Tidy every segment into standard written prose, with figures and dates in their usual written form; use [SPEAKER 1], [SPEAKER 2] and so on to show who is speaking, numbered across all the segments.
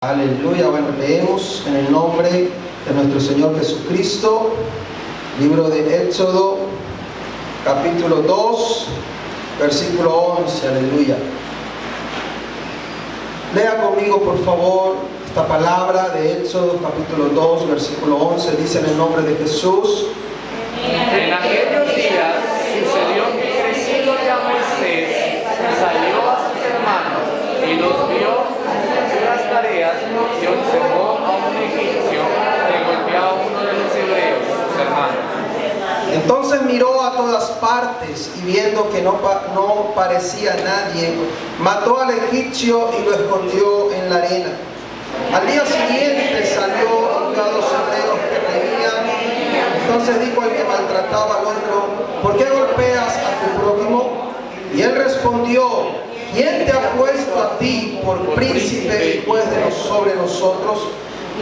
[SPEAKER 1] Aleluya. Bueno, leemos en el nombre de nuestro Señor Jesucristo, libro de Éxodo, capítulo 2, versículo 11. Aleluya. Lea conmigo, por favor, esta palabra de Éxodo, capítulo 2, versículo 11. Dice en el nombre de Jesús:
[SPEAKER 2] En aquellos días sucedió que crecido ya Moisés salió a sus hermanos y los vio las tareas y observó a un egipcio que golpeaba a uno de los hebreos, sus hermanos.
[SPEAKER 1] Entonces miró a todas partes y viendo que no parecía nadie, mató al egipcio y lo escondió en la arena. Al día siguiente salió uno de los hebreos que reían. Entonces dijo el que maltrataba al otro: ¿por qué golpeas a tu prójimo? Y él respondió: ¿quién te ha puesto a ti por príncipe y juez sobre nosotros?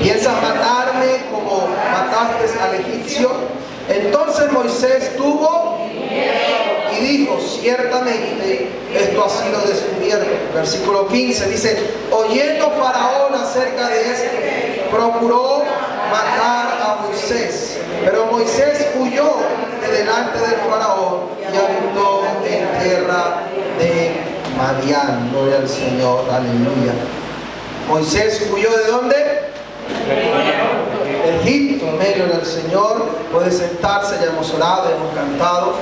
[SPEAKER 1] ¿Piensas matarme como mataste al egipcio? Entonces Moisés tuvo y dijo: ciertamente esto ha sido descubierto. Versículo 15 dice: oyendo Faraón acerca de esto, procuró matar a Moisés. Pero Moisés huyó de delante del Faraón y habitó en tierra de Madián. Gloria al Señor, aleluya. Moisés huyó ¿de dónde? De Egipto. Gloria al Señor. Puede sentarse, ya hemos orado, ya hemos cantado.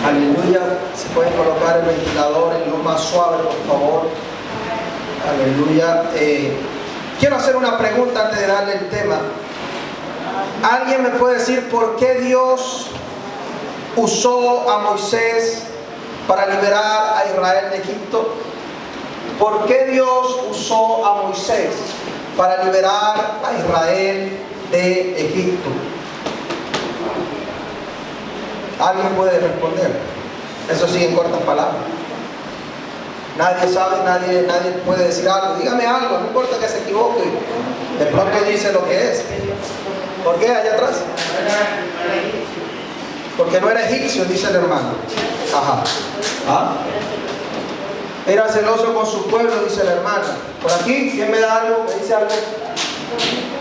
[SPEAKER 1] Aleluya. Se puede colocar el ventilador en lo más suave, por favor. Aleluya. Quiero hacer una pregunta antes de darle el tema. ¿Alguien me puede decir por qué Dios usó a Moisés para liberar a Israel de Egipto? ¿Por qué Dios usó a Moisés para liberar a Israel de Egipto? ¿Alguien puede responder? Eso sí, en cortas palabras. Nadie sabe, nadie puede decir algo. Dígame algo, no importa que se equivoque. De pronto dice lo que es. ¿Por qué allá atrás? Porque no era egipcio, dice el hermano. Ajá. ¿Ah? Era celoso con su pueblo, dice la hermana. Por aquí, ¿quién me da algo? ¿Me dice algo?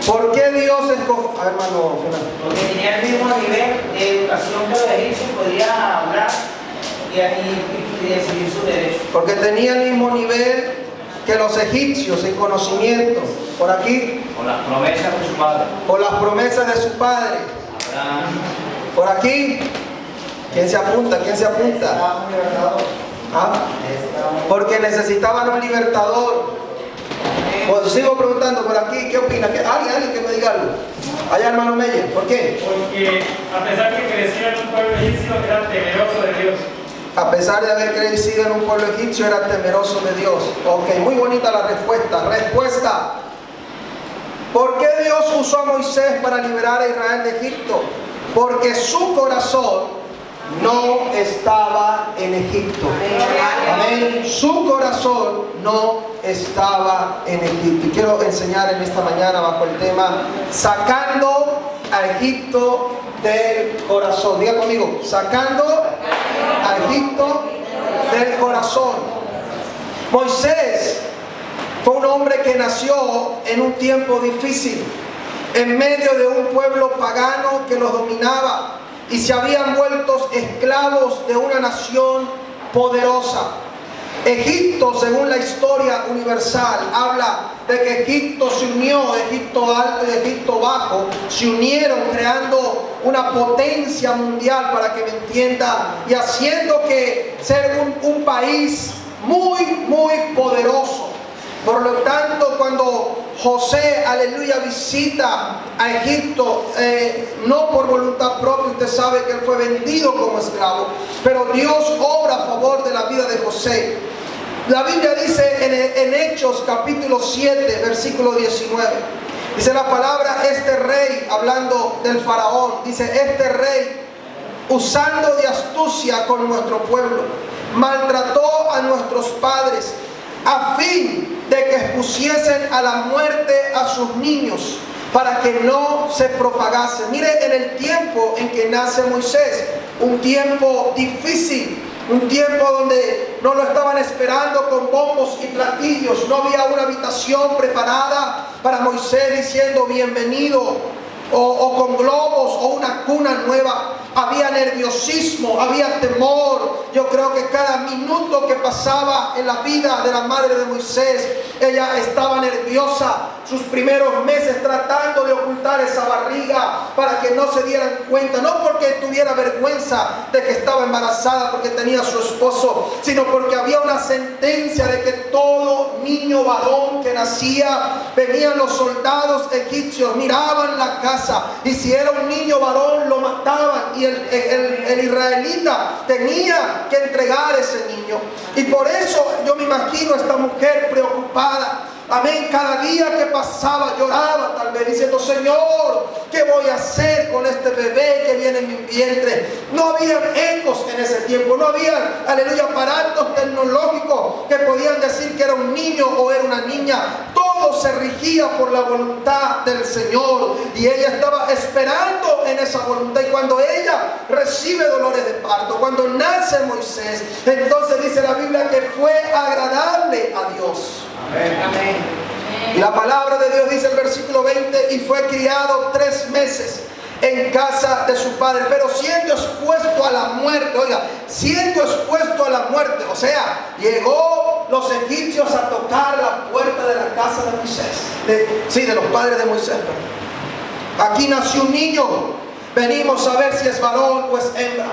[SPEAKER 1] ¿Por qué Dios escogió? Ah, hermano,
[SPEAKER 3] porque tenía el mismo nivel de educación que los egipcios, podía hablar y decidir su derecho.
[SPEAKER 1] Porque tenía el mismo nivel que los egipcios en conocimiento. Por aquí.
[SPEAKER 2] Con las promesas de su padre.
[SPEAKER 1] Por las promesas de su padre. Por aquí. ¿Quién se apunta? ¿Quién se apunta? ¿Ah? Porque necesitaban un libertador. Pues sigo preguntando por aquí, ¿qué opina? ¿Alguien que me diga algo? Allá, hermano Meyer, ¿por qué?
[SPEAKER 4] Porque a pesar que creció en un pueblo egipcio, era temeroso de Dios.
[SPEAKER 1] A pesar de haber crecido en un pueblo egipcio, era temeroso de Dios. Ok, muy bonita la respuesta. Respuesta: ¿por qué Dios usó a Moisés para liberar a Israel de Egipto? Porque su corazón no estaba en Egipto. Amén. Su corazón no estaba en Egipto. Y quiero enseñar en esta mañana bajo el tema sacando a Egipto del corazón. Diga conmigo: sacando a Egipto del corazón. Moisés fue un hombre que nació en un tiempo difícil, en medio de un pueblo pagano que los dominaba y se habían vuelto esclavos de una nación poderosa. Egipto, según la historia universal, habla de que Egipto se unió, Egipto alto y Egipto bajo, se unieron creando una potencia mundial, para que me entienda, y haciendo que ser un país muy poderoso. Por lo tanto, cuando José, aleluya, visita a Egipto, no por voluntad propia, usted sabe que él fue vendido como esclavo, pero Dios obra a favor de la vida de José. La Biblia dice en Hechos capítulo 7, versículo 19, dice la palabra: este rey, hablando del faraón, dice: este rey, usando de astucia con nuestro pueblo, maltrató a nuestros padres, a fin de que expusiesen a la muerte a sus niños, para que no se propagase. Mire, en el tiempo en que nace Moisés, un tiempo difícil, Un tiempo donde no lo estaban esperando con bombos y platillos. No había una habitación preparada para Moisés diciendo bienvenido, o con globos, o una cuna nueva. Había nerviosismo, había temor. Yo creo que cada minuto que pasaba en la vida de la madre de Moisés, ella estaba nerviosa. Sus primeros meses tratando de ocultar esa barriga para que no se dieran cuenta, no porque tuviera vergüenza de que estaba embarazada porque tenía a su esposo, sino porque había una sentencia de que todo niño varón que nacía, venían los soldados egipcios, miraban la casa, y si era un niño varón lo mataban, y el israelita tenía que entregar ese niño. Y por eso yo me imagino a esta mujer preocupada. Amén, cada día que pasaba lloraba tal vez diciendo: Señor, ¿qué voy a hacer con este bebé que viene en mi vientre? No había ecos en ese tiempo, no había, aleluya, aparatos tecnológicos que podían decir que era un niño o era una niña. Todo se regía por la voluntad del Señor, y ella estaba esperando en esa voluntad. Y cuando ella recibe dolores de parto, cuando nace Moisés, entonces dice la Biblia que fue agradable a Dios.
[SPEAKER 3] Amén.
[SPEAKER 1] Y la palabra de Dios dice en el versículo 20: y fue criado 3 meses en casa de su padre, pero siendo expuesto a la muerte. Oiga, siendo expuesto a la muerte, o sea, llegó los egipcios a tocar la puerta de la casa de Moisés, de los padres de Moisés. Aquí nació un niño, venimos a ver si es varón o es hembra.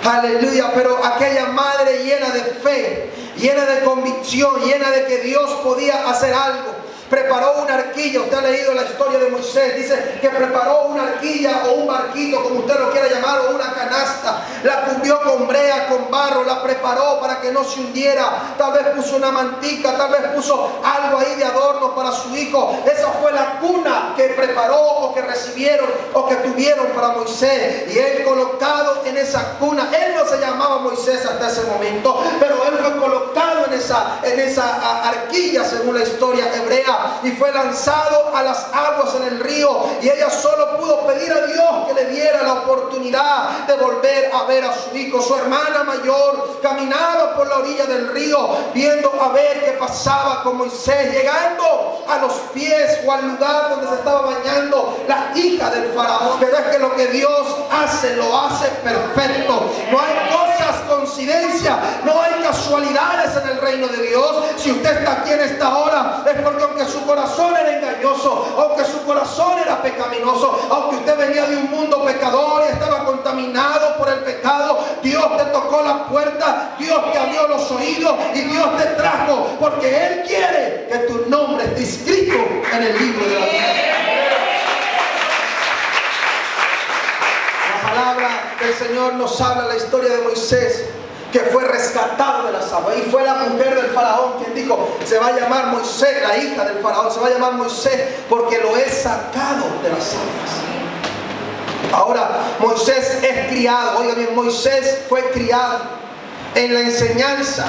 [SPEAKER 1] Aleluya. Pero aquella madre llena de fe, llena de convicción, llena de que Dios podía hacer algo, preparó una arquilla. Usted ha leído la historia de Moisés, dice que preparó una arquilla o un barquito, como usted lo quiera llamar, o una canasta. La cubrió con brea, con barro, la preparó para que no se hundiera. Tal vez puso una mantica, tal vez puso algo ahí de adorno para su hijo. Esa fue la cuna que preparó, o que recibieron, o que tuvieron para Moisés. Y él colocado en esa cuna, él no se llamaba Moisés hasta ese momento, pero él fue colocado en esa arquilla, según la historia hebrea, y fue lanzado a las aguas en el río. Y ella solo pudo pedir a Dios que le diera la oportunidad de volver a ver a su hijo. Su hermana mayor caminaba por la orilla del río, viendo a ver qué pasaba con Moisés. Llegando a los pies o al lugar donde se estaba bañando la hija del faraón. Pero es que lo que Dios hace, lo hace perfecto. No hay cosas coincidencia, no hay casualidades en el reino de Dios. Si usted está aquí en esta hora, es porque aunque su corazón era engañoso, aunque su corazón era pecaminoso, aunque usted venía de un mundo pecador y estaba contaminado por el pecado, Dios te tocó la puerta, Dios te abrió los oídos y Dios te trajo, porque Él quiere que tu nombre esté escrito en el libro de la vida. La palabra del Señor nos habla la historia de Moisés, que fue rescatado de las aguas. Y fue la mujer del faraón quien dijo: se va a llamar Moisés, la hija del faraón, se va a llamar Moisés porque lo he sacado de las aguas. Ahora, Moisés es criado. Oiga bien, Moisés fue criado en la enseñanza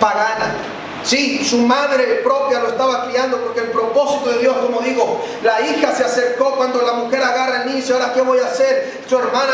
[SPEAKER 1] pagana. Sí, su madre propia lo estaba criando, porque el propósito de Dios, como digo, la hija se acercó cuando la mujer agarra el niño y dice: ahora qué voy a hacer. Su hermana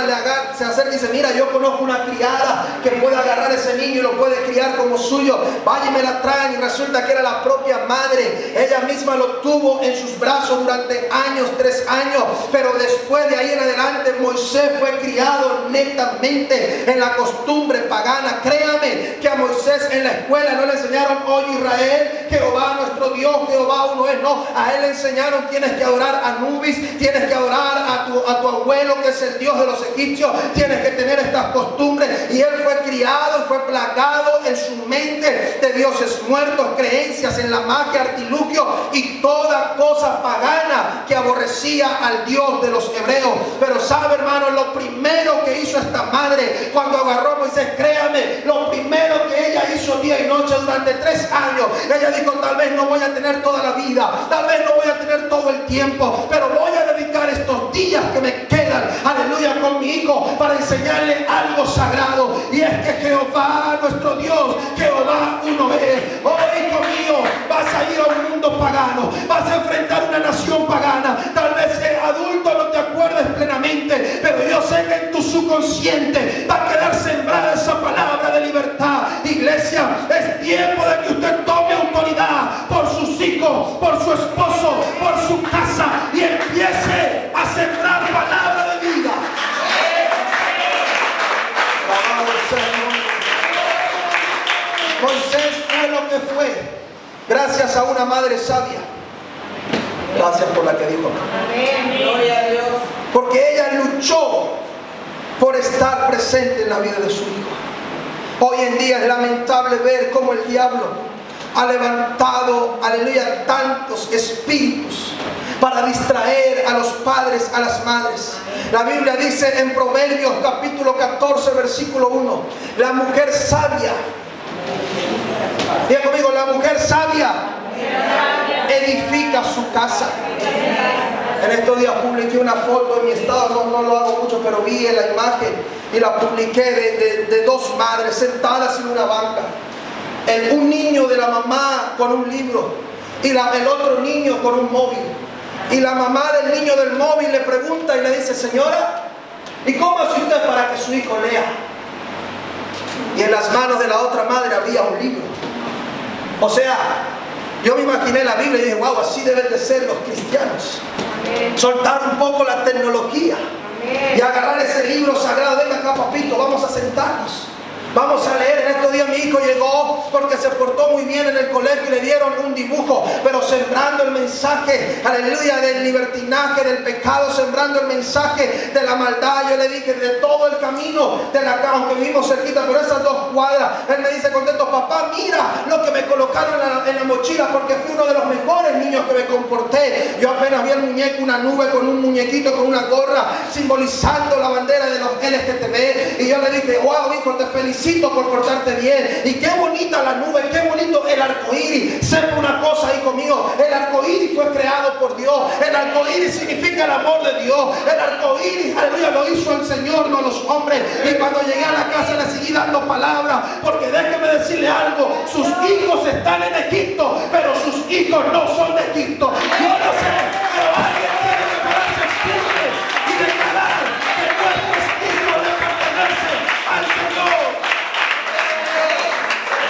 [SPEAKER 1] se acerca y dice: mira, yo conozco una criada que puede agarrar ese niño y lo puede criar como suyo, vaya y me la traen. Y resulta que era la propia madre. Ella misma lo tuvo en sus brazos durante años, 3 años. Pero después de ahí en adelante, Moisés fue criado netamente en la costumbre pagana. Créame que a Moisés en la escuela no le enseñaron: hoy Israel, Jehová nuestro Dios, Jehová uno es. No, a él le enseñaron: tienes que adorar a Anubis, tienes que adorar a tu abuelo que es el Dios de los egipcios, tienes que tener estas costumbres. Y él fue criado, fue plagado en su mente de dioses muertos, creencias en la magia, artilugio y toda cosa pagana que aborrecía al Dios de los hebreos. Pero sabe, hermano, lo primero que hizo esta madre cuando agarró a Moisés, créame, lo primero que ella hizo día y noche durante 3 años, ella dijo: tal vez no voy a tener toda la vida, tal vez no voy a tener todo el tiempo, pero voy a dedicar estos días que me quedan, aleluya, con mi hijo, para enseñarle algo sagrado. Y es que Jehová nuestro Dios, Jehová uno es. Oh, hijo mío, vas a ir a un mundo pagano, vas a enfrentar una nación pagana. Tal vez adulto no te acuerdes plenamente, pero yo sé que en tus su consciente va a quedar sembrada esa palabra de libertad. Iglesia, es tiempo de que usted tome autoridad por sus hijos, por su esposo, por su casa y empiece a sembrar palabra de vida. Moisés fue lo que fue gracias a una madre sabia. Gracias por la que dijo.
[SPEAKER 3] Amén. Gloria a Dios.
[SPEAKER 1] Porque ella luchó por estar presente en la vida de su hijo. Hoy en día es lamentable ver cómo el diablo ha levantado, aleluya, tantos espíritus para distraer a los padres, a las madres. La Biblia dice en Proverbios capítulo 14 versículo 1, la mujer sabia, diga conmigo, la mujer sabia edifica su casa. En estos días publiqué una foto en mi estado, no lo hago mucho, pero vi la imagen y la publiqué de dos madres sentadas en una banca. Un niño de la mamá con un libro y el otro niño con un móvil. Y la mamá del niño del móvil le pregunta y le dice, señora, ¿y cómo hace usted para que su hijo lea? Y en las manos de la otra madre había un libro. O sea, yo me imaginé la Biblia y dije, wow, así deben de ser los cristianos. Soltar un poco la tecnología y agarrar ese libro sagrado. Venga acá, papito, vamos a sentarnos. Vamos a leer. En estos días mi hijo llegó porque se portó muy bien en el colegio y le dieron un dibujo, pero sembrando el mensaje, aleluya, del libertinaje, del pecado, sembrando el mensaje de la maldad. Yo le dije, de todo el camino de la casa, aunque vivimos cerquita, pero esas 2 cuadras, él me dice contento, papá, mira lo que me colocaron en la mochila, porque fui uno de los mejores niños que me comporté. Yo apenas vi el muñeco, una nube con un muñequito con una gorra simbolizando la bandera de los LGTB, y yo le dije, wow, hijo, te felicito por portarte bien. Y qué bonita la nube, qué bonito el arco iris. Sepa una cosa, hijo mío, el arco iris fue creado por Dios. El arco iris significa el amor de Dios. El arco iris, aleluya, lo hizo el Señor, no los hombres. Y cuando llegué a la casa le seguí dando palabras, porque déjeme decirle algo, sus hijos están en Egipto, pero sus hijos no son de Egipto. Yo no sé, pero alguien tiene que pararse firme y declarar que nuestros hijos le pertenecen al Señor.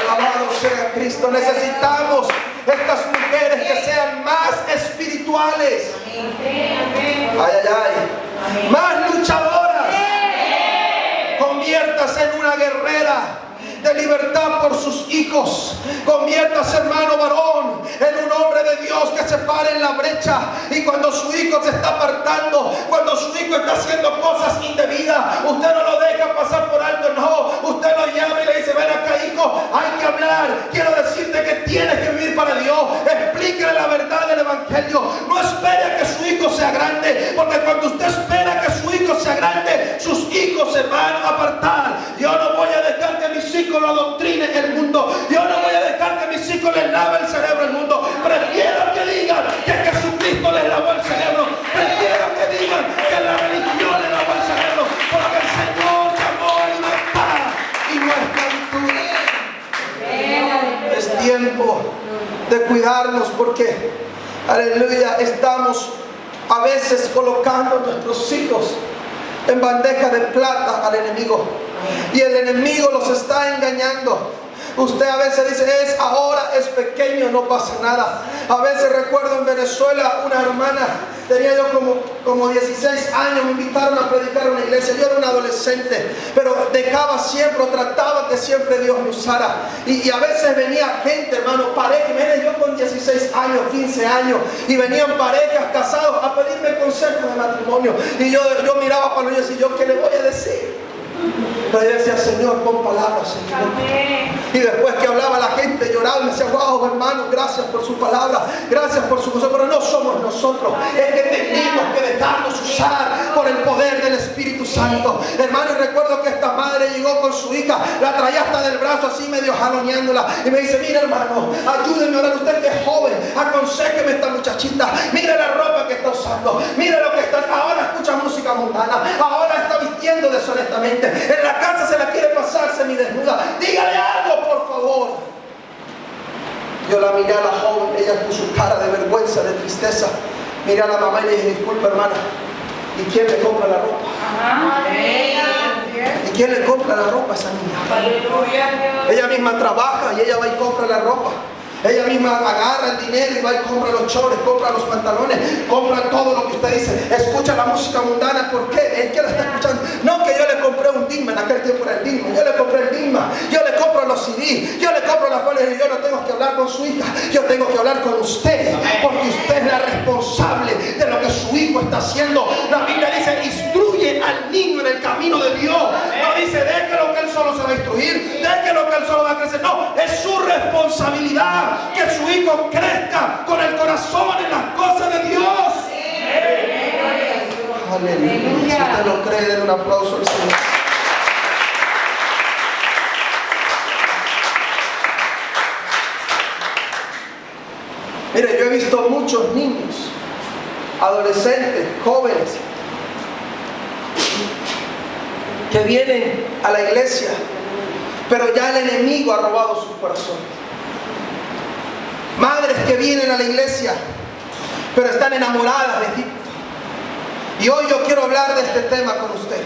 [SPEAKER 1] Alabado sea Cristo. Necesitamos estas mujeres que sean más espirituales. Ay, ay, ay. Más luchadoras. Conviértase en una guerrera de libertad por sus hijos. Conviértase, hermano varón, en un hombre de Dios que se pare en la brecha, y cuando su hijo se está apartando, cuando su hijo está haciendo cosas indebidas, usted no lo deja pasar por alto, no, usted lo llama y le dice, ven acá, hijo, hay que hablar, quiero decirte que tienes que vivir para Dios. Explíquele la verdad del evangelio. No espere a que su hijo sea grande, porque cuando usted espera que su hijo sea grande, sus hijos se van a apartar. Yo no voy a dejar que mis hijos lo adoctrine el mundo. Yo no voy a dejar que mis hijos les lave el cerebro el mundo. Prefiero que digan que Jesucristo les lavó el cerebro. Prefiero que digan que la religión les lavó el cerebro, porque el Señor llamó libertad y no esclavitud. Es tiempo de cuidarnos, porque, aleluya, estamos a veces colocando a nuestros hijos en bandeja de plata al enemigo, y el enemigo los está engañando. Usted a veces dice, es ahora, es pequeño, no pasa nada. A veces recuerdo en Venezuela una hermana, tenía yo como 16 años, me invitaron a predicar en una iglesia. Yo era un adolescente, pero dejaba siempre, trataba que siempre Dios me usara. Y a veces venía gente, hermano, pareja, yo con 16 años, 15 años, y venían parejas casados a pedirme consejos de matrimonio. Y yo miraba para ellos y decía, ¿yo qué le voy a decir? Pero yo decía, Señor, pon palabras, Señor. Y después que hablaba la gente lloraba y me decía, wow, hermano, gracias por su palabra, gracias por su consejo. Pero no somos nosotros, es que tenemos que dejarnos usar por el poder del Espíritu Santo. Hermano, y recuerdo que esta madre llegó con su hija, la traía hasta del brazo así medio jaloneándola, y me dice, mira, hermano, ayúdenme a orar, usted que es joven, aconséjeme a esta muchachita, mire la ropa que está usando, mire lo que está, ahora escucha música mundana, ahora está vistiendo deshonestamente, en la casa se la quiere pasar semidesnuda, dígale algo, por favor. Yo la miré a la joven, ella puso cara de vergüenza, de tristeza. Miré a la mamá y le dije, disculpa, hermana, ¿y quién le compra la ropa?
[SPEAKER 3] Amén.
[SPEAKER 1] ¿Y quién le compra la ropa a esa niña? Ella misma trabaja y ella va y compra la ropa. Ella misma agarra el dinero y va y compra los chores, compra los pantalones, compra todo lo que usted dice. Escucha la música mundana. ¿Por qué? ¿En qué la está escuchando? No, que yo le compré un Discman, en aquel tiempo era el Discman. Yo le compré el Discman, yo le compro los CD, yo le compro las folias y yo no tengo que hablar con su hija. Yo tengo que hablar con usted, porque usted es la responsable de lo que su hijo está haciendo. La Biblia dice, instruye al niño en el camino de Dios. No dice, déjelo que él solo se va a instruir, déjelo que él solo va a crecer. No, es su responsabilidad que su hijo crezca con el corazón en las cosas de Dios. Aleluya. Si usted lo cree, den un aplauso al Señor. Mire, yo he visto muchos niños, adolescentes, jóvenes, que vienen a la iglesia, pero ya el enemigo ha robado sus corazones. Madres que vienen a la iglesia, pero están enamoradas de Egipto. Y hoy yo quiero hablar de este tema con usted.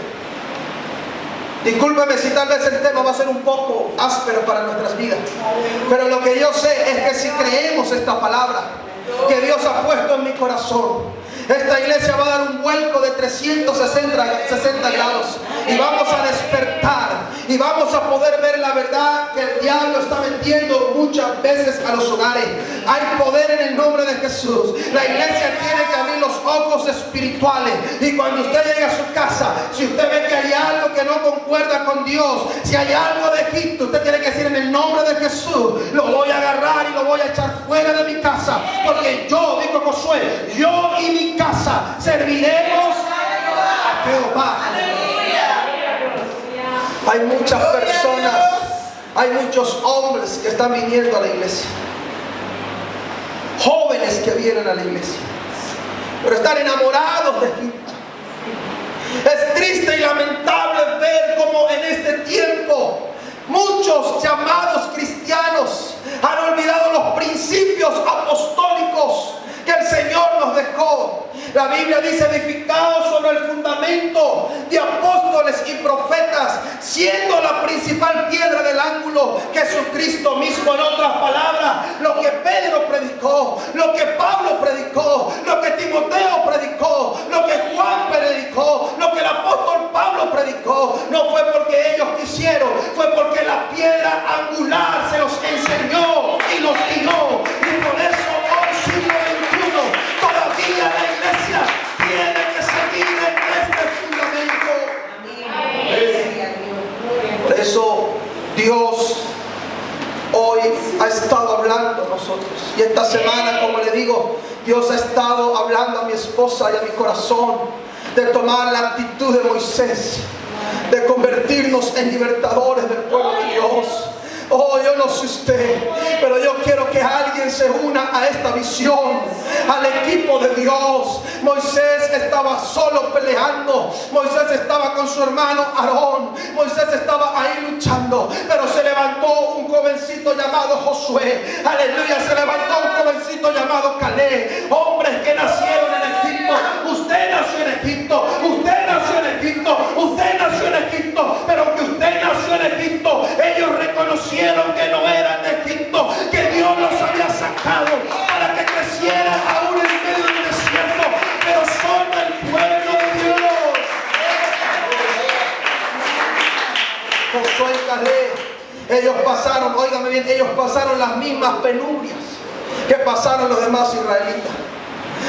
[SPEAKER 1] Discúlpeme si tal vez el tema va a ser un poco áspero para nuestras vidas, pero lo que yo sé es que si creemos esta palabra que Dios ha puesto en mi corazón, esta iglesia va a dar un vuelco de 360 grados y vamos a despertar y vamos a poder ver la verdad que el diablo está metiendo muchas veces a los hogares. Hay poder en el nombre de Jesús. La iglesia tiene que abrir los ojos espirituales, y cuando usted llegue a su casa, si usted ve que hay algo que no concuerda con Dios, si hay algo de Egipto, usted tiene que decir, en el nombre de Jesús, lo voy a agarrar y lo voy a echar fuera de mi casa, porque yo, dijo Josué, yo y mi casa serviremos a Jehová. Hay muchas personas, hay muchos hombres que están viniendo a la iglesia, jóvenes que vienen a la iglesia, pero están enamorados de Egipto. Es triste y lamentable ver cómo en este tiempo muchos llamados cristianos han olvidado los principios apostólicos que el Señor nos dejó. La Biblia dice, edificados sobre el fundamento de apóstoles y profetas, siendo la principal piedra del ángulo Jesucristo mismo. En otras palabras, lo que Pedro predicó, lo que Pablo predicó, lo que Timoteo predicó, lo que Juan predicó, lo que el apóstol Pablo predicó, no fue porque ellos quisieron, fue porque la piedra angular se los enseñó y los guió. Y por eso hoy, siglo XXI, todavía la iglesia tiene que seguir en este fundamento. Por eso Dios hoy ha estado hablando a nosotros. Y esta semana, como le digo, Dios ha estado hablando a mi esposa y a mi corazón de tomar la actitud de Moisés, de convertirnos en libertadores del pueblo de Dios. Oh, yo no sé usted, pero yo quiero que alguien se una a esta visión, al equipo de Dios. Moisés estaba solo peleando, Moisés estaba con su hermano Aarón, Moisés estaba ahí luchando, pero se levantó un jovencito llamado Josué, aleluya, se levantó un jovencito llamado Caleb, hombres que nacieron en Egipto. Usted nació en Egipto, usted nació en Egipto, usted nació en Egipto, pero aunque usted nació en Egipto, ellos reconocieron que no eran de Egipto, que Dios los había sacado para que crecieran aún en medio del desierto, pero son del pueblo de Dios. Josué y Caleb, ellos pasaron, óigame bien, ellos pasaron las mismas penurias que pasaron los demás israelitas.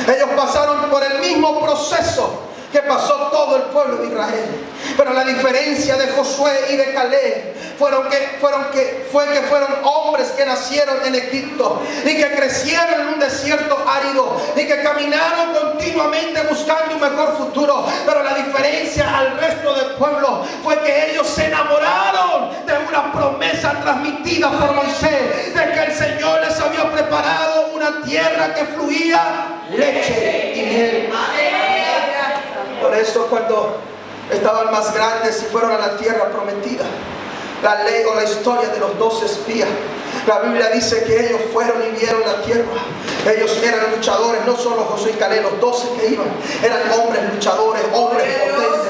[SPEAKER 1] Ellos pasaron por el mismo proceso que pasó todo el pueblo de Israel. Pero la diferencia de Josué y de Caleb fueron hombres que nacieron en Egipto y que crecieron en un desierto árido y que caminaron continuamente buscando un mejor futuro. Pero la diferencia al resto del pueblo fue que ellos se enamoraron de una promesa transmitida por Moisés, de que el Señor les había preparado una tierra que fluía leche y miel. Por eso, cuando estaban más grandes y fueron a la tierra prometida, la ley o la historia de los 12 espías, la Biblia dice que ellos fueron y vieron la tierra. Ellos eran luchadores, no solo Josué y Caleb, los 12 que iban eran hombres luchadores, hombres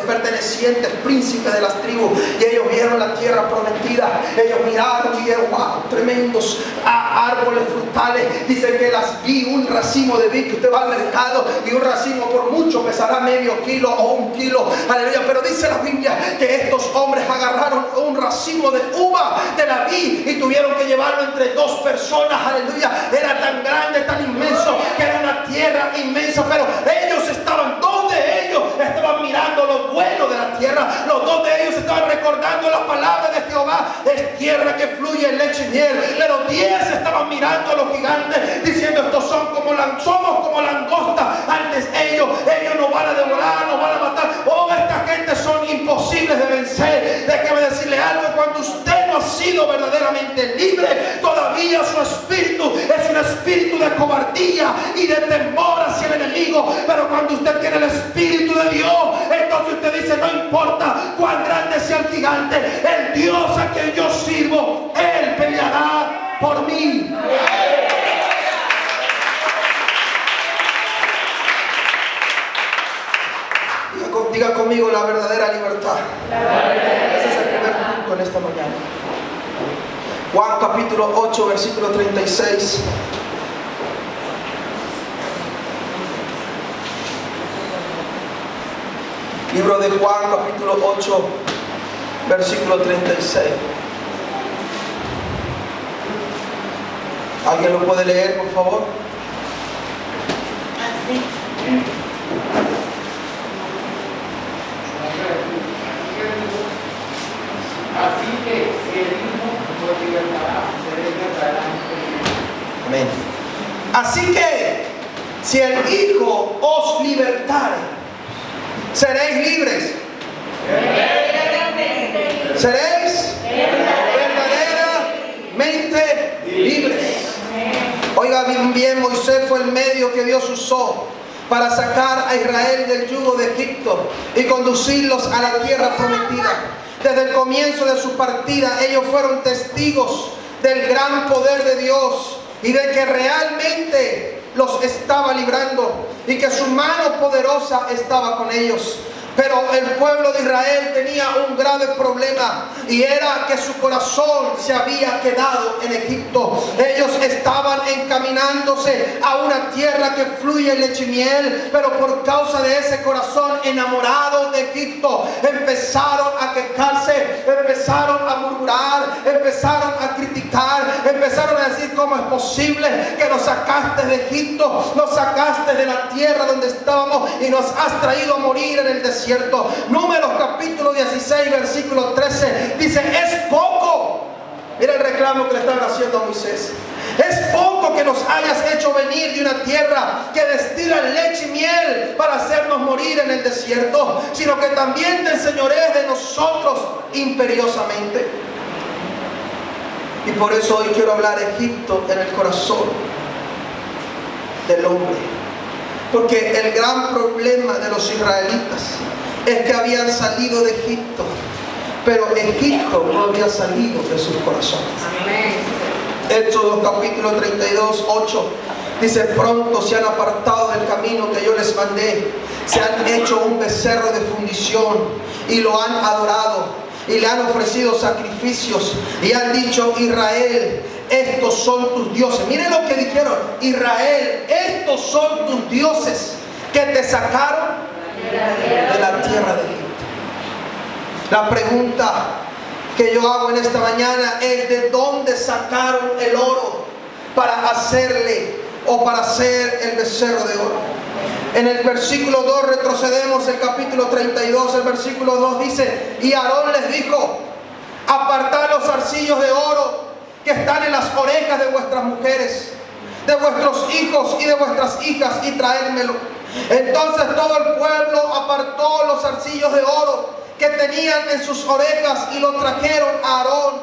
[SPEAKER 1] potentes, pertenecientes, príncipes de las tribus, y ellos vieron la tierra prometida. Ellos miraron y vieron, wow, tremendos árboles frutales. Dice que las vi, un racimo de vid, que usted va al mercado y un racimo por mucho pesará medio kilo o 1 kilo, aleluya. Pero dice la Biblia que estos hombres agarraron un racimo de uva de la vid y tuvieron que llevarlo entre 2 personas, aleluya. Era tan grande, tan inmenso, que era una tierra inmensa, pero ellos estaban, 2 de ellos estaban mirando lo bueno de la tierra, los 2 de ellos estaban recordando las palabras de Jehová, es tierra que fluye leche y miel, pero 10 estaban mirando a los gigantes, diciendo, estos somos como langosta, antes ellos nos van a devorar, nos van a matar. Oh, esta gente son imposibles de vencer. Déjeme decirle algo, cuando usted no ha sido verdaderamente libre, todavía su espíritu es un espíritu de cobardía y de temor hacia el enemigo. Pero cuando usted tiene el espíritu de Dios, entonces usted dice, no importa cuán grande sea el gigante, el Dios a quien yo sirvo, Él peleará por mí. Diga conmigo, la verdadera libertad. Ese es el primer punto en esta mañana. Juan capítulo 8, versículo 36. Libro de Juan capítulo 8, versículo 36. ¿Alguien lo puede leer, por favor?
[SPEAKER 3] Así que si el Hijo nos libertará, seremos libertados.
[SPEAKER 1] Amén. Así que si el Hijo os libertare, seréis libres. Seréis verdaderamente libres. Oiga bien, Moisés fue el medio que Dios usó para sacar a Israel del yugo de Egipto y conducirlos a la tierra prometida. Desde el comienzo de su partida, ellos fueron testigos del gran poder de Dios y de que realmente los estaba librando y que su mano poderosa estaba con ellos. Pero el pueblo de Israel tenía un grave problema, y era que su corazón se había quedado en Egipto. Ellos estaban encaminándose a una tierra que fluye leche y miel, pero por causa de ese corazón enamorado de Egipto, empezaron a quejarse, empezaron a murmurar, empezaron a criticar, empezaron a decir, ¿cómo es posible que nos sacaste de Egipto, nos sacaste de la tierra donde estábamos y nos has traído a morir en el desierto? Números capítulo 16, versículo 13 dice, es poco. Mira el reclamo que le estaban haciendo a Moisés. Es poco que nos hayas hecho venir de una tierra que destila leche y miel para hacernos morir en el desierto, sino que también te enseñorees de nosotros imperiosamente. Y por eso hoy quiero hablar de Egipto en el corazón del hombre. Porque el gran problema de los israelitas es que habían salido de Egipto, pero Egipto no había salido de sus corazones. Éxodo capítulo 32, 8 dice, pronto se han apartado del camino que yo les mandé, se han hecho un becerro de fundición y lo han adorado y le han ofrecido sacrificios y han dicho, Israel, estos son tus dioses. Miren lo que dijeron, Israel, estos son tus dioses que te sacaron de la tierra de Egipto. La pregunta que yo hago en esta mañana es, ¿de dónde sacaron el oro para hacerle o para hacer el becerro de oro? En el versículo 2 retrocedemos el capítulo 32, el versículo 2 dice, y Aarón les dijo, apartad los zarcillos de oro que están en las orejas de vuestras mujeres, de vuestros hijos y de vuestras hijas, y traédmelo. Entonces todo el pueblo apartó los zarcillos de oro que tenían en sus orejas y los trajeron a Aarón,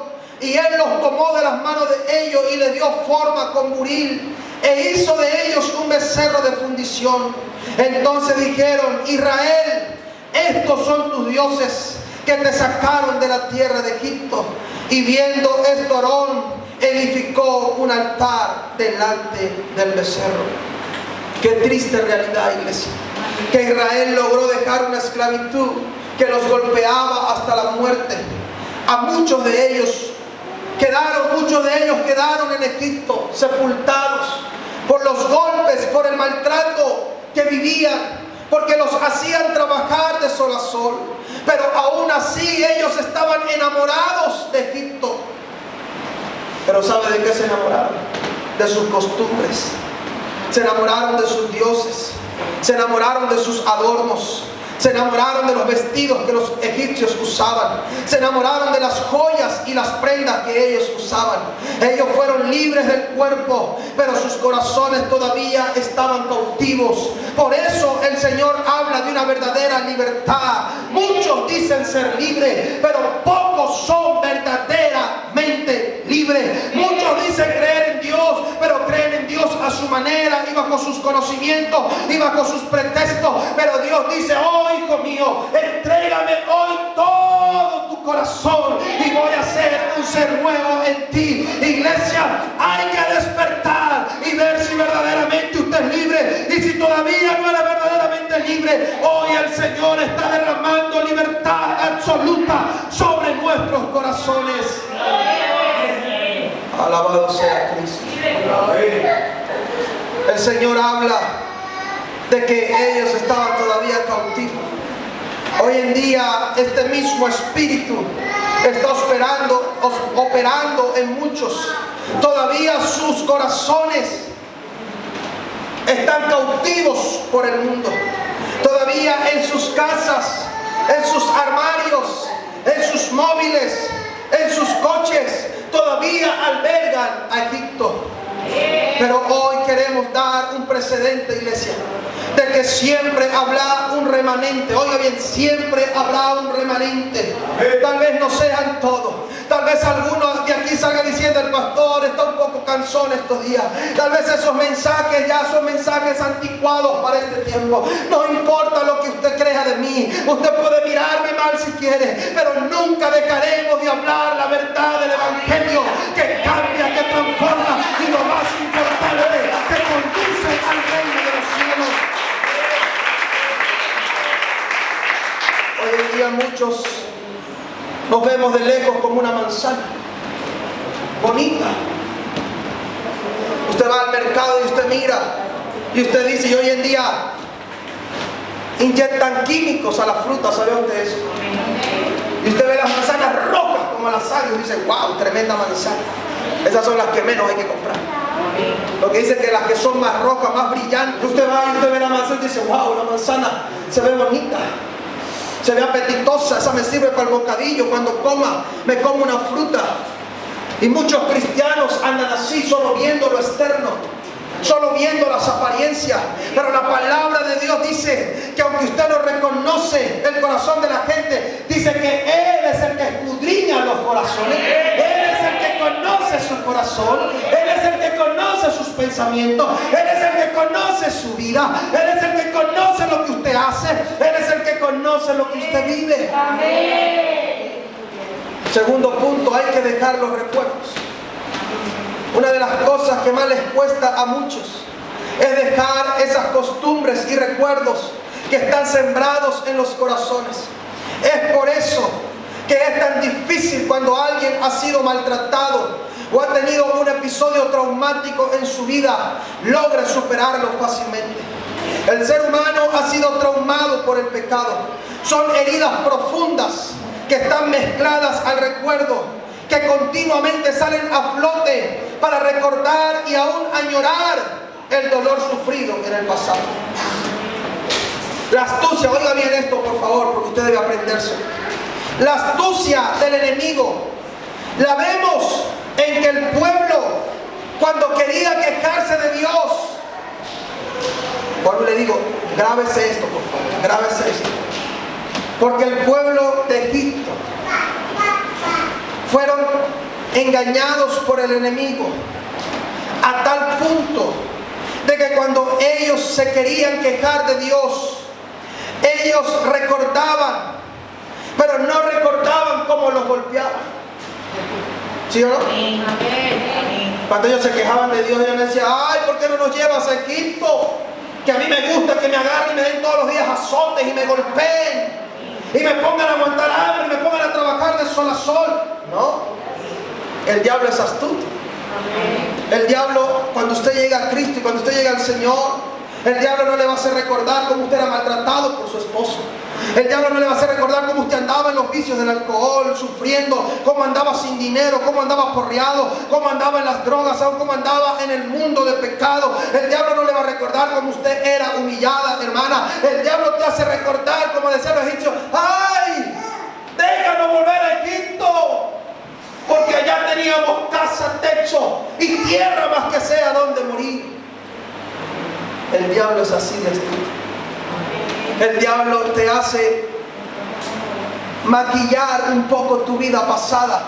[SPEAKER 1] y él los tomó de las manos de ellos y les dio forma con buril e hizo de ellos un becerro de fundición. Entonces dijeron, Israel, estos son tus dioses que te sacaron de la tierra de Egipto. Y viendo esto, Aarón edificó un altar delante del becerro. Qué triste realidad, iglesia, que Israel logró dejar una esclavitud que los golpeaba hasta la muerte. A muchos de ellos quedaron en Egipto sepultados por los golpes, por el maltrato que vivían, porque los hacían trabajar de sol a sol. Pero aún así ellos estaban enamorados de Egipto. Pero ¿sabe de qué se enamoraron? De sus costumbres. Se enamoraron de sus dioses. Se enamoraron de sus adornos. Se enamoraron de los vestidos que los egipcios usaban. Se enamoraron de las joyas y las prendas que ellos usaban. Ellos fueron libres del cuerpo, pero sus corazones todavía estaban cautivos. Por eso el Señor habla de una verdadera libertad. Muchos dicen ser libres, pero pocos son verdaderamente libres. Muchos dicen creer en Dios, pero creen en Dios a su manera y bajo sus conocimientos y bajo sus pretextos. Pero Dios dice: oh, hijo mío, entrégame hoy todo tu corazón y voy a hacer un ser nuevo en ti. Iglesia, hay que despertar y ver si verdaderamente usted es libre. Y si todavía no era verdaderamente libre, hoy el Señor está derramando libertad absoluta sobre nuestros corazones. Alabado sea Cristo. El Señor habla de que ellos estaban todavía cautivos. Hoy en día este mismo espíritu está operando en muchos. Todavía sus corazones están cautivos por el mundo. Todavía en sus casas, en sus armarios, en sus móviles, en sus coches, todavía albergan a Egipto. Pero hoy queremos dar un precedente, iglesia, de que siempre habrá un remanente. Oiga bien, siempre habrá un remanente. Tal vez no sean todos. Tal vez algunos de aquí salgan diciendo: el pastor está un poco cansón estos días. Tal vez esos mensajes ya son mensajes anticuados para este tiempo. No importa lo que usted crea de mí. Usted puede mirarme mal si quiere, pero nunca dejaremos de hablar la verdad del Evangelio, que cambia, que transforma y lo más importante, que conduce al reino de los cielos. Hoy en día muchos nos vemos de lejos como una manzana bonita. Usted va al mercado y usted mira y usted dice: y hoy en día inyectan químicos a la fruta. ¿Sabe usted eso? Y usted ve las manzanas rojas como las sal y dice: wow, tremenda manzana. Esas son las que menos hay que comprar. Porque dice que las que son más rojas, más brillantes, usted va y usted ve la manzana y dice: wow, la manzana se ve bonita, se ve apetitosa, esa me sirve para el bocadillo. Cuando me como una fruta. Y muchos cristianos andan así, solo viendo lo externo, solo viendo las apariencias. Pero la palabra de Dios dice que aunque usted no reconoce el corazón de la gente, dice que Él es el que escudriña los corazones. Él es el que conoce su corazón. Él es el que conoce sus pensamientos. Él es el que conoce su vida. Él es el que conoce lo que usted hace. Él es el que conoce lo que usted vive. Amén. Segundo punto, hay que dejar los recuerdos. Una de las cosas que más les cuesta a muchos es dejar esas costumbres y recuerdos que están sembrados en los corazones. Es por eso que es tan difícil cuando alguien ha sido maltratado o ha tenido un episodio traumático en su vida, logra superarlo fácilmente. El ser humano ha sido traumado por el pecado. Son heridas profundas que están mezcladas al recuerdo, que continuamente salen a flote para recordar y aún añorar el dolor sufrido en el pasado. La astucia, oiga bien esto por favor, porque usted debe aprenderse. La astucia del enemigo la vemos en que el pueblo, cuando quería quejarse de Dios, vuelvo y le digo, grábese esto por favor, grábese esto. Porque el pueblo de Egipto fueron engañados por el enemigo a tal punto de que cuando ellos se querían quejar de Dios, ellos recordaban, pero no recordaban cómo los golpeaban. ¿Sí o no? Cuando ellos se quejaban de Dios, ellos decían: ay, ¿por qué no nos llevas a Egipto? Que a mí me gusta que me agarren y me den todos los días azotes y me golpeen. y me pongan a aguantar hambre, y me pongan a trabajar de sol a sol. No, el diablo es astuto. El diablo, cuando usted llega a Cristo y cuando usted llega al Señor, el diablo no le va a hacer recordar cómo usted era maltratado por su esposo. El diablo no le va a hacer recordar cómo usted andaba en los vicios del alcohol, sufriendo, cómo andaba sin dinero, cómo andaba porreado, cómo andaba en las drogas, aún cómo andaba en el mundo de pecado. El diablo no le va a recordar cómo usted era humillada, hermana. El diablo te hace recordar, como decían los egipcios, ¡ay! Déjanos volver a Egipto, porque allá teníamos casa, techo y tierra más que sea donde morir. El diablo es así de astuto. El diablo te hace maquillar un poco tu vida pasada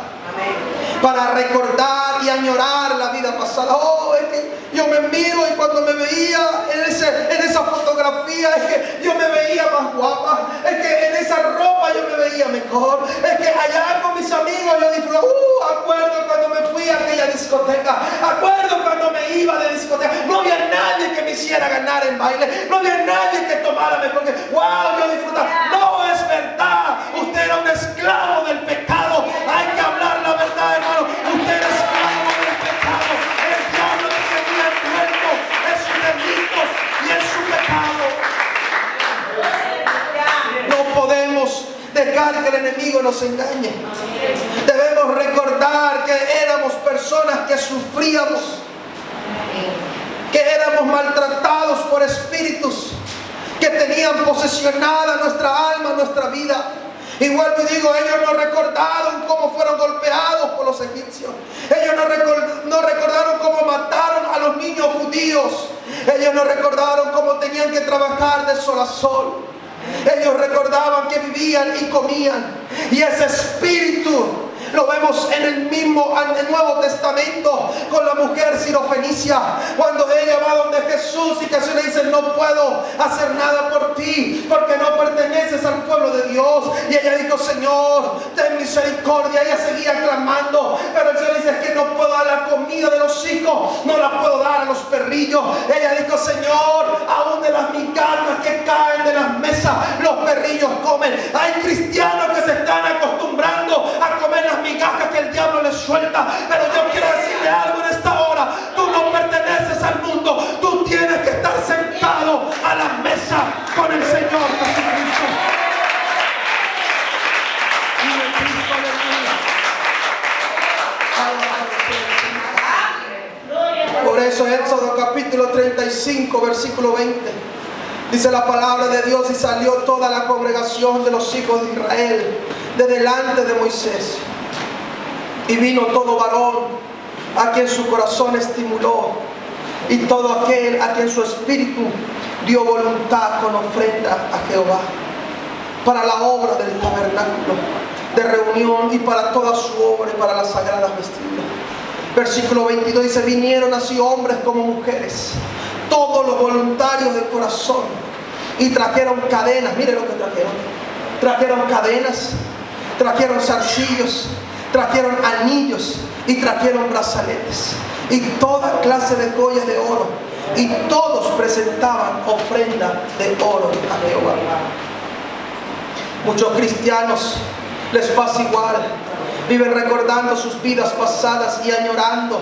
[SPEAKER 1] para recordar y añorar la vida pasada. Oh, es que yo me miro y cuando me veía en esa fotografía, es que yo me veía más guapa, es que en esa ropa yo me veía mejor, es que allá con mis amigos yo disfrutaba. Acuerdo cuando me fui a aquella discoteca, acuerdo cuando me iba de discoteca, no había nadie que me hiciera ganar en baile, no había nadie que tomara mejor que, wow, yo disfrutaba. No es verdad, usted era un esclavo del pecado. Hay que hablar la verdad, hermano. Usted era esclavo del pecado. El diablo te tenía envuelto en sus delitos y en su pecado. No podemos dejar que el enemigo nos engañe. Debemos recordar que éramos personas que sufríamos, que éramos maltratados por espíritus que tenían posesionada nuestra alma, nuestra vida. Y vuelvo y digo, ellos no recordaron cómo fueron golpeados por los egipcios. Ellos no recordaron cómo mataron a los niños judíos. Ellos no recordaron cómo tenían que trabajar de sol a sol. Ellos recordaban que vivían y comían. Y ese espíritu lo vemos en el Nuevo Testamento con la mujer sirofenicia, cuando ella va donde Jesús y Jesús le dice, no puedo hacer nada por ti porque no perteneces al pueblo de Dios. Y ella dijo, Señor, ten misericordia. Ella seguía clamando, pero el Señor dice, es que no puedo dar la comida de los hijos, no la puedo dar a los perrillos. Ella dijo, Señor, aún de las migajas que caen de las mesas, los perrillos comen. Hay cristianos que se están acostumbrando a comer las migajas que el diablo les suelta. Pero yo quiero decirle algo en esta hora: tú no perteneces al mundo, tú tienes que estar sentado a la mesa con el Señor Jesucristo. Por eso Éxodo capítulo 35 versículo 20 dice la palabra de Dios: y salió toda la congregación de los hijos de Israel de delante de Moisés, y vino todo varón a quien su corazón estimuló, y todo aquel a quien su espíritu dio voluntad con ofrenda a Jehová, para la obra del tabernáculo de reunión y para toda su obra y para las sagradas vestiduras. Versículo 22 dice: vinieron así hombres como mujeres, todos los voluntarios del corazón, y trajeron cadenas. Mire lo que trajeron. Trajeron cadenas, trajeron zarcillos, trajeron anillos y trajeron brazaletes y toda clase de joyas de oro, y todos presentaban ofrenda de oro a Jehová. Muchos cristianos les pasa igual. Viven recordando sus vidas pasadas y añorando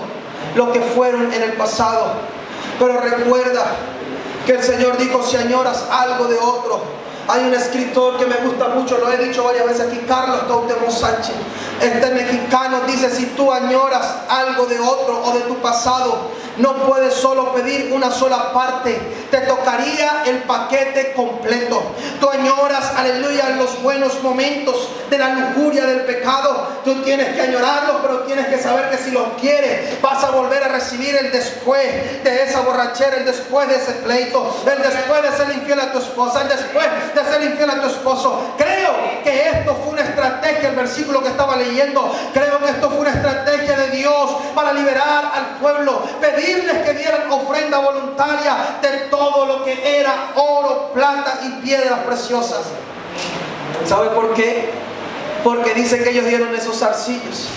[SPEAKER 1] lo que fueron en el pasado. Pero recuerda que el Señor dijo: si añoras algo de otro. Hay un escritor que me gusta mucho, lo he dicho varias veces aquí, Carlos Cuauhtémoc Sánchez. Este mexicano dice: si tú añoras algo de otro o de tu pasado, no puedes solo pedir una sola parte, te tocaría el paquete completo. Tú añoras, aleluya, los buenos momentos de la lujuria del pecado. Tú tienes que añorarlos, pero tienes que saber que si los quieres, vas a volver a recibir el después de esa borrachera, el después de ese pleito, el después de ser infiel a tu esposa, el después de ser infiel a tu esposo. Creo que esto fue una estrategia, el versículo que estaba leyendo, creo que esto fue una estrategia de Dios para liberar al pueblo, pedirles que dieran ofrenda voluntaria de todo lo que era oro, plata y piedras preciosas. ¿Sabe por qué? Porque dice que ellos dieron esos zarcillos,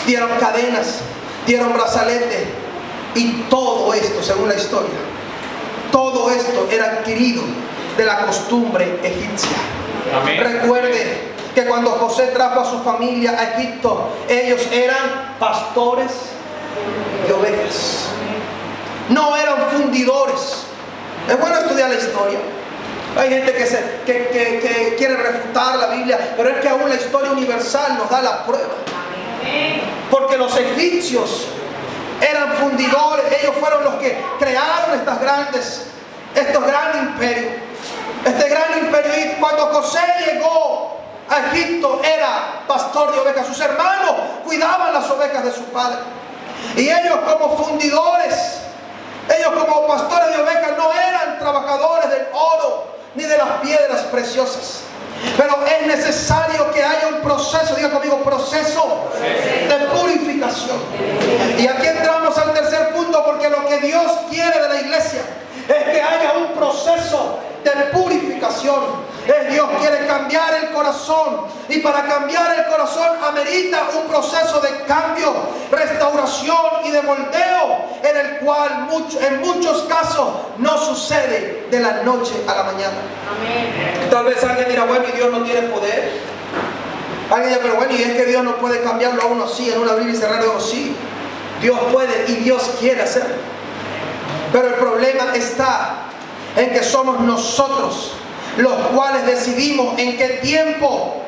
[SPEAKER 1] dieron cadenas, dieron brazaletes, y todo esto, según la historia, todo esto era adquirido de la costumbre egipcia.
[SPEAKER 2] Amén.
[SPEAKER 1] Recuerde que cuando José trajo a su familia a Egipto, ellos eran pastores de ovejas. No eran fundidores. Es bueno estudiar la historia. Hay gente que quiere refutar la Biblia, pero es que aún la historia universal nos da la prueba. Porque los egipcios eran fundidores. Ellos fueron los que crearon estos grandes imperios. Este gran imperio. Y cuando José llegó a Egipto, era pastor de ovejas. Sus hermanos cuidaban las ovejas de su padre. Y ellos como fundidores, ellos como pastores de ovejas, no eran trabajadores del oro ni de las piedras preciosas. Pero es necesario que haya un proceso, diga conmigo, proceso de purificación. Y aquí entramos al tercer punto, porque lo que Dios quiere de la iglesia es que haya un proceso de purificación. Dios quiere cambiar el corazón, y para cambiar el corazón amerita un proceso de cambio, restauración y de moldeo, en el cual en muchos casos no sucede de la noche a la mañana. Amén. Tal vez alguien dirá, bueno, ¿y Dios no tiene poder? Alguien dirá, pero bueno, ¿y es que Dios no puede cambiarlo a uno así, en un abrir y cerrar de ojos? Sí, Dios puede y Dios quiere hacerlo. Pero el problema está en que somos nosotros los cuales decidimos en qué tiempo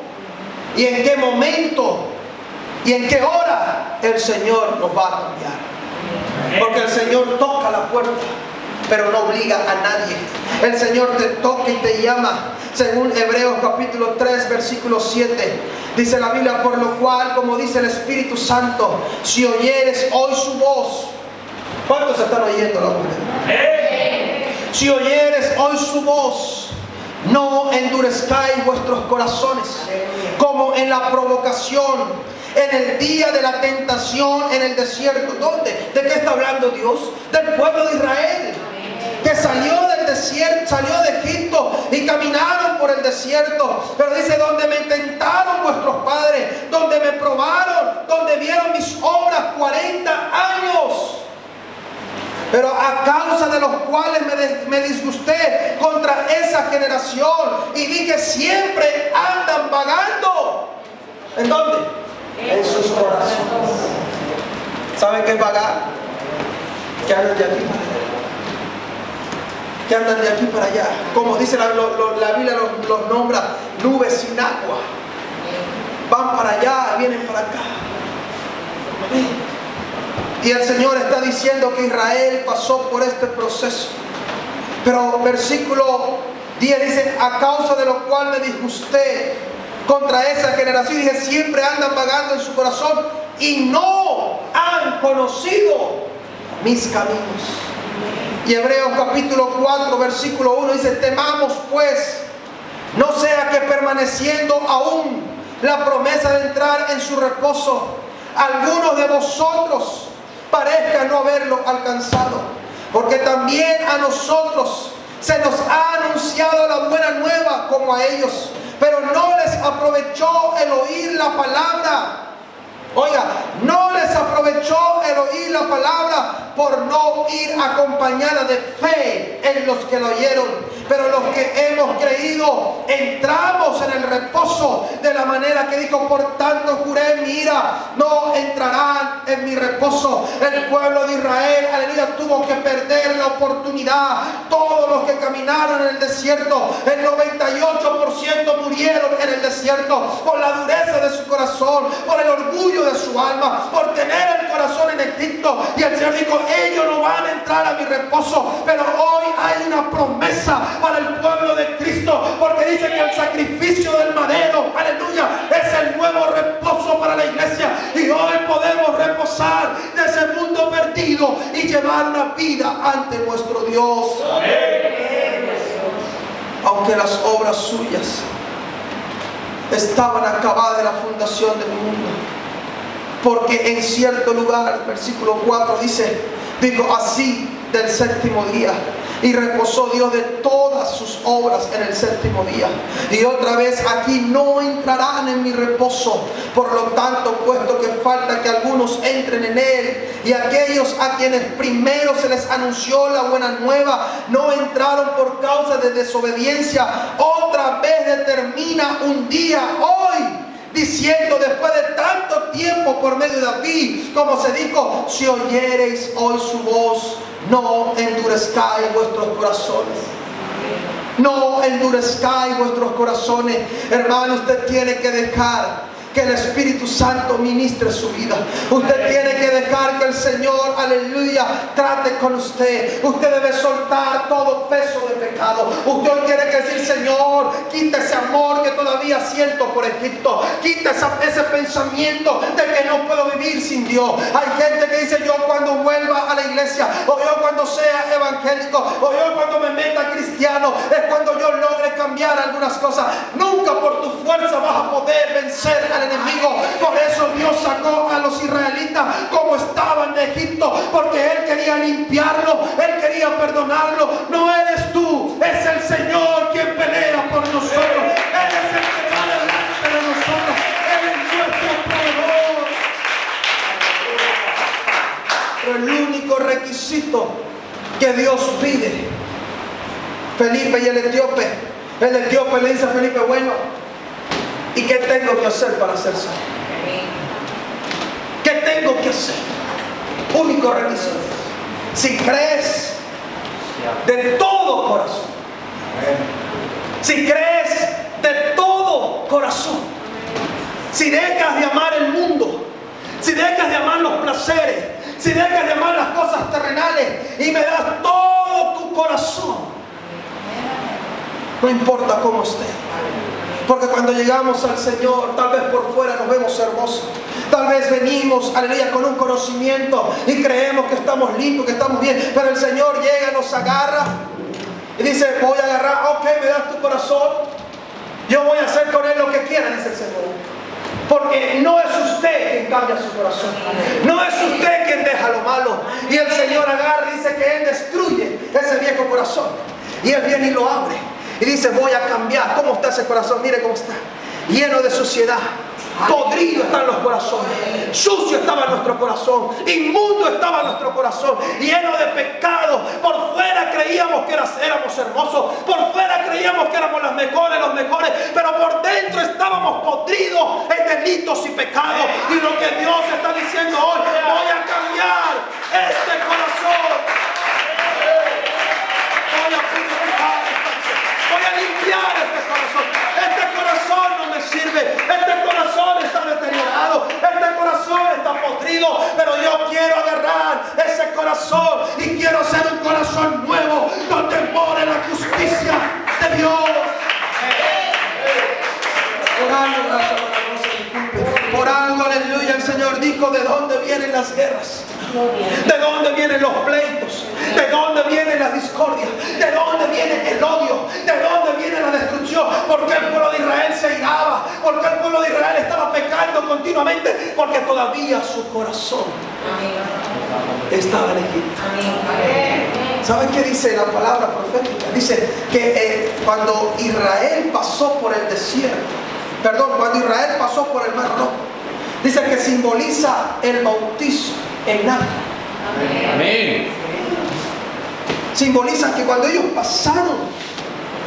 [SPEAKER 1] y en qué momento y en qué hora el Señor nos va a cambiar. Porque el Señor toca la puerta, pero no obliga a nadie. El Señor te toca y te llama. Según Hebreos capítulo 3 versículo 7, dice la Biblia: por lo cual, como dice el Espíritu Santo, si oyeres hoy su voz. ¿Cuántos están oyendo la voz? Si oyeres hoy su voz, no endurezcáis vuestros corazones, como en la provocación, en el día de la tentación en el desierto. ¿Dónde? ¿De qué está hablando Dios? Del pueblo de Israel, que salió del desierto, salió de Egipto y caminaron por el desierto. Pero dice: donde me tentaron vuestros padres, donde me probaron, donde vieron mis obras 40 años. Pero a causa de los cuales me disgusté contra esa generación, y vi que siempre andan vagando. ¿En dónde? En sus corazones. ¿Saben qué es vagar? Que andan de aquí para allá. Que andan de aquí para allá. Como dice la Biblia, los nombra nubes sin agua. Van para allá, vienen para acá. Y el Señor está diciendo que Israel pasó por este proceso. Pero versículo 10 dice: a causa de lo cual me disgusté contra esa generación. Y dije: siempre andan vagando en su corazón y no han conocido mis caminos. Y Hebreos capítulo 4 versículo 1 dice: temamos pues, no sea que permaneciendo aún la promesa de entrar en su reposo, algunos de vosotros parezca no haberlo alcanzado. Porque también a nosotros se nos ha anunciado la buena nueva como a ellos, pero no les aprovechó el oír la palabra. Oiga, no les aprovechó el oír la palabra por no ir acompañada de fe en los que la oyeron. Pero los que hemos creído entramos en el reposo, de la manera que dijo: por tanto juré en mi ira, no entrarán en mi reposo. El pueblo de Israel, aleluya, tuvo que perder la oportunidad. Todos los que caminaron en el desierto, el 98% murieron en el desierto por la dureza de su corazón, por el orgullo de su alma, por tener el corazón en Egipto. Y el Señor dijo: ellos no van a entrar a mi reposo. Pero hoy hay una promesa para el pueblo de Cristo, porque dice que el sacrificio del madero, aleluya, es el nuevo reposo para la iglesia. Y hoy podemos reposar de ese mundo perdido y llevar una vida ante nuestro Dios. Amén. Aunque las obras suyas estaban acabadas de la fundación del mundo, porque en cierto lugar, versículo 4 dijo: así del séptimo día. Y reposó Dios de todas sus obras en el séptimo día. Y otra vez aquí no entrarán en mi reposo. Por lo tanto, puesto que falta que algunos entren en él, y aquellos a quienes primero se les anunció la buena nueva no entraron por causa de desobediencia, otra vez determina un día hoy, diciendo después de tanto tiempo por medio de David, como se dijo: si oyereis hoy su voz, no endurezcáis vuestros corazones. No endurezcáis vuestros corazones. Hermano, usted tiene que dejar que el Espíritu Santo ministre su vida. Usted tiene que dejar que el Señor, aleluya, trate con usted. Usted debe soltar todo peso de pecado. Usted tiene que decir: Señor, quita ese amor que todavía siento por Egipto. Quita ese pensamiento de que no puedo vivir sin Dios. Hay gente que dice: yo cuando vuelva a la iglesia, o yo cuando sea evangélico, o yo cuando me meta cristiano, es cuando yo logre cambiar algunas cosas. Nunca por tu fuerza vas a poder vencer al enemigo. Por eso Dios sacó a los israelitas como estaban de Egipto, porque Él quería limpiarlo, Él quería perdonarlo. No eres tú, es el Señor quien pelea por nosotros. Él es el que va delante de nosotros. Él es nuestro proveedor. Pero el único requisito que Dios pide, Felipe y el etíope le dice a Felipe: bueno, ¿y qué tengo que hacer para ser salvo? ¿Qué tengo que hacer? Único requisito: si crees de todo corazón, si crees de todo corazón, si dejas de amar el mundo, si dejas de amar los placeres, si dejas de amar las cosas terrenales y me das todo tu corazón, no importa cómo esté. Porque cuando llegamos al Señor, tal vez por fuera nos vemos hermosos. Tal vez venimos, aleluya, con un conocimiento y creemos que estamos limpios, que estamos bien. Pero el Señor llega, nos agarra y dice: voy a agarrar, ok, me das tu corazón. Yo voy a hacer con él lo que quiera, dice el Señor. Porque no es usted quien cambia su corazón. No es usted quien deja lo malo. Y el Señor agarra y dice que Él destruye ese viejo corazón. Y Él viene y lo abre. Y dice: voy a cambiar. ¿Cómo está ese corazón? Mire cómo está. Lleno de suciedad. Podrido están los corazones. Sucio estaba nuestro corazón. Inmundo estaba nuestro corazón. Lleno de pecado. Por fuera creíamos que éramos hermosos. Por fuera creíamos que éramos los mejores. Pero por dentro estábamos podridos en delitos y pecados. Y lo que Dios está diciendo hoy: voy a cambiar este corazón. Voy a purificar. Voy a limpiar este corazón. Este corazón no me sirve. Este corazón está deteriorado. Este corazón está podrido. Pero yo quiero agarrar ese corazón y quiero hacer un corazón nuevo, donde more la justicia de Dios. Por algo, gracias, no se disculpe. Por algo, aleluya, el Señor dijo: ¿de dónde vienen las guerras? ¿De dónde vienen los pleitos? ¿De dónde vienen las discordias? ¿De dónde viene el odio? ¿De dónde viene la destrucción? Porque el pueblo de Israel se iraba. Porque el pueblo de Israel estaba pecando continuamente. Porque todavía su corazón estaba en Egipto. ¿Saben qué dice la palabra profética? Dice que cuando Israel pasó por el desierto, cuando Israel pasó por el Mar Rojo, dice que simboliza el bautismo en agua.
[SPEAKER 2] Amén.
[SPEAKER 1] Simboliza que cuando ellos pasaron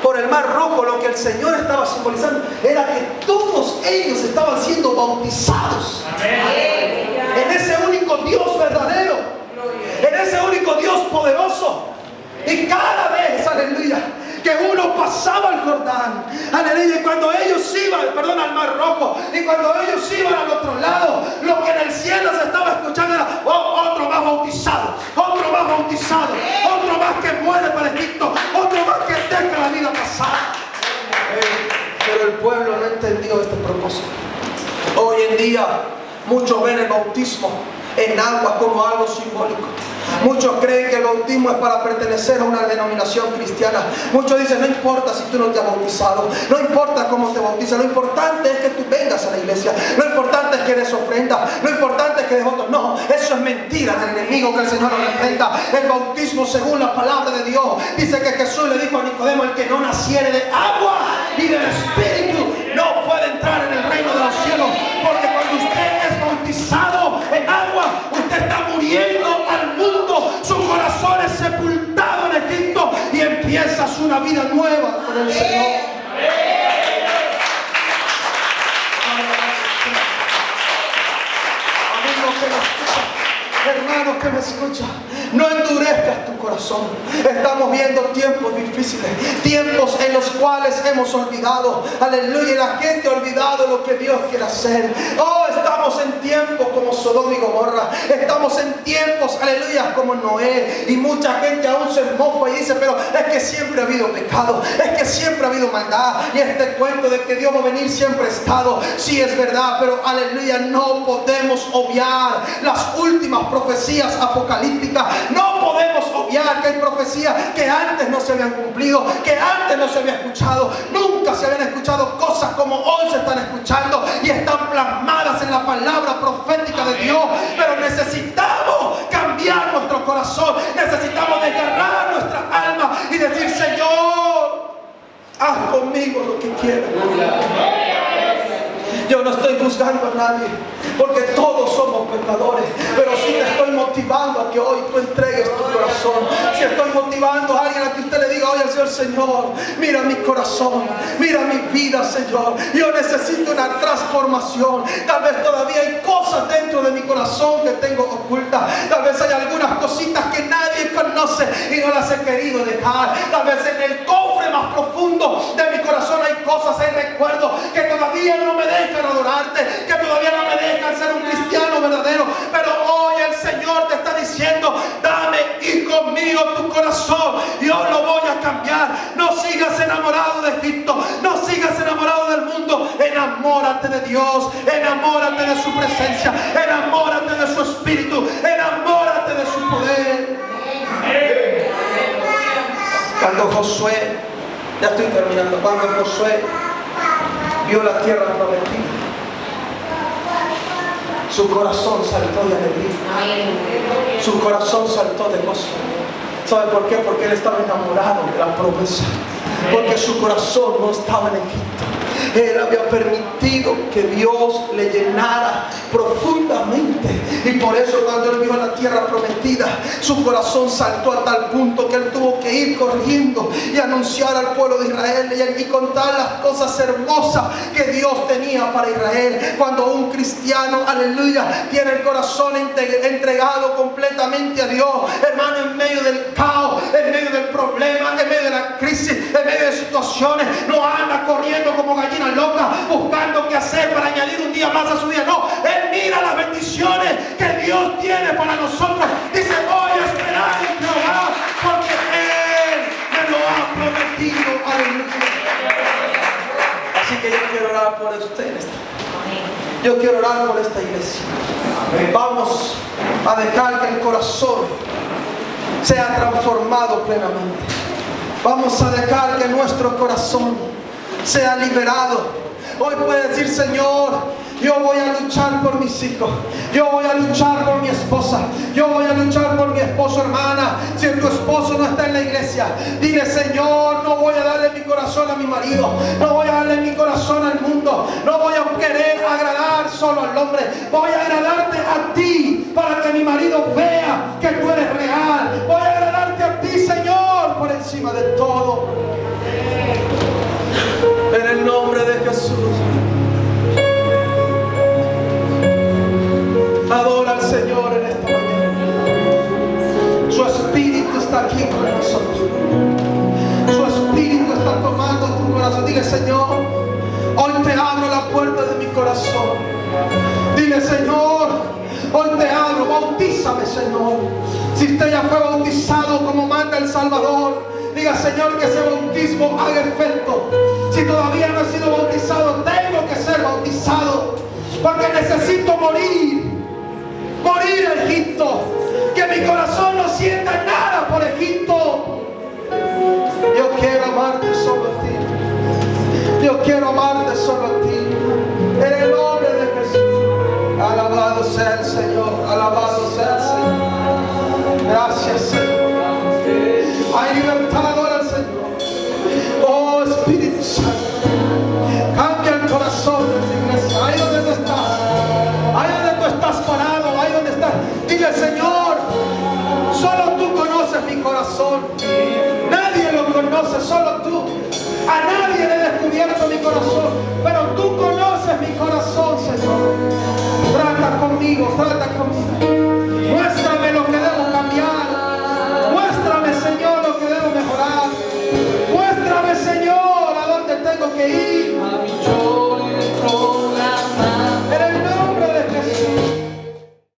[SPEAKER 1] por el Mar Rojo, lo que el Señor estaba simbolizando era que todos ellos estaban siendo bautizados.
[SPEAKER 4] Amén.
[SPEAKER 1] En ese único Dios verdadero, en ese único Dios poderoso. Y cada vez, aleluya, que uno pasaba el Jordán, aleluya, y cuando ellos iban, al Mar Rojo, y cuando ellos iban al otro lado, lo que en el cielo se estaba escuchando era: otro más bautizado, otro más que muere para Egipto, otro más que deja la vida pasada. Pero el pueblo no entendió este propósito. Hoy en día muchos ven el bautismo en agua como algo simbólico. Muchos creen que el bautismo es para pertenecer a una denominación cristiana. Muchos dicen, no importa si tú no te has bautizado, no importa cómo te bautizas, lo importante es que tú vengas a la iglesia, lo importante es que des ofrenda, lo importante es que des votos. No, eso es mentira del enemigo, que el Señor lo reprenda. El bautismo, según la palabra de Dios, dice que Jesús le dijo a Nicodemo, el que no naciere de agua y del Espíritu no puede entrar en el reino de los cielos. Porque cuando usted es bautizado en agua, usted está muriendo al mundo, su corazón es sepultado en Egipto y empiezas una vida nueva con el Señor. Amigos que me escuchan, hermanos que me escuchan, no endurezcas tu corazón. Estamos viendo tiempos difíciles, tiempos en los cuales hemos olvidado, aleluya, y la gente ha olvidado lo que Dios quiere hacer. Oh, estamos en tiempos como Sodoma y Gomorra, estamos en tiempos, aleluya, como Noé, y mucha gente aún se mofa y dice, pero es que siempre ha habido pecado, es que siempre ha habido maldad, y este cuento de que Dios va a venir siempre ha estado. Sí, es verdad, pero aleluya, no podemos obviar las últimas profecías apocalípticas. No podemos obviar que hay profecías que antes no se habían cumplido, que antes no se había escuchado. Nunca se habían escuchado cosas como hoy se están escuchando y están plasmadas en la palabra profética de Dios. Pero necesitamos cambiar nuestro corazón, necesitamos desgarrar nuestra alma y decir, Señor, haz conmigo lo que quieras. Yo no estoy juzgando a nadie, porque todos somos pecadores, pero sí te estoy motivando a que hoy tú entregues tu corazón. Si estoy motivando a alguien a que usted le diga hoy al Señor, Señor, mira mi corazón, mira mi vida, Señor, yo necesito una transformación. Tal vez todavía hay cosas dentro de mi corazón que tengo ocultas, tal vez hay algunas cositas que nadie conoce y no las he querido dejar. Tal vez en el cofre más profundo de mi corazón hay cosas, hay recuerdos que todavía no me dejan adorarte, que todavía no me dejan ser un cristiano verdadero. Pero hoy el Señor te está diciendo, dame, hijo mío, tu corazón, yo lo voy a cambiar. No sigas enamorado de Egipto, no sigas enamorado del mundo. Enamórate de Dios, enamórate de su presencia, enamórate de su espíritu, enamórate de su poder. Cuando Josué, ya estoy terminando, cuando Josué vio la tierra prometida, su corazón saltó de alegría, su corazón saltó de gozo. ¿Sabe por qué? Porque él estaba enamorado de la promesa, porque su corazón no estaba en Egipto. Él había permitido que Dios le llenara profundamente, y por eso cuando él vio la tierra prometida, su corazón saltó a tal punto que él tuvo que ir corriendo y anunciar al pueblo de Israel y contar las cosas hermosas que Dios tenía para Israel. Cuando un cristiano, aleluya, tiene el corazón entregado completamente a Dios, hermano, en medio del caos, en medio del problema, en medio de la crisis, en medio de situaciones, no anda corriendo como gallina loca buscando qué hacer para añadir un día más a su vida. No, él mira las bendiciones que Dios tiene para nosotros. Dice, voy a esperar en Jehová, porque Él me lo ha prometido. Aleluya. Así que yo quiero orar por ustedes. Yo quiero orar por esta iglesia. Vamos a dejar que el corazón sea transformado plenamente. Vamos a dejar que nuestro corazón sea liberado. Hoy puede decir, Señor, yo voy a luchar por mis hijos, yo voy a luchar por mi esposa, yo voy a luchar por mi esposo. Hermana, si tu esposo no está en la iglesia, dile, Señor, no voy a darle mi corazón a mi marido, no voy a darle mi corazón al mundo, no voy a querer agradar solo al hombre, voy a agradarte a ti para que mi marido vea que tú eres real. Voy a agradarte a ti, Señor, por encima de todo. En el nombre de Jesús. Adora al Señor en esta mañana. Su Espíritu está aquí con nosotros. Su Espíritu está tomando tu corazón. Dile, Señor, hoy te abro la puerta de mi corazón. Dile, Señor, hoy te abro, bautízame, Señor. Si usted ya fue bautizado como manda el Salvador, diga, Señor, que ese bautismo haga efecto. Si todavía no he sido bautizado, tengo que ser bautizado, porque necesito morir morir a Egipto, que mi corazón no sienta nada por Egipto. Yo quiero amarte solo a ti. Yo quiero amarte solo a ti. En el nombre de Jesús. Alabado sea el Señor. Alabado sea el Señor. Gracias, Señor.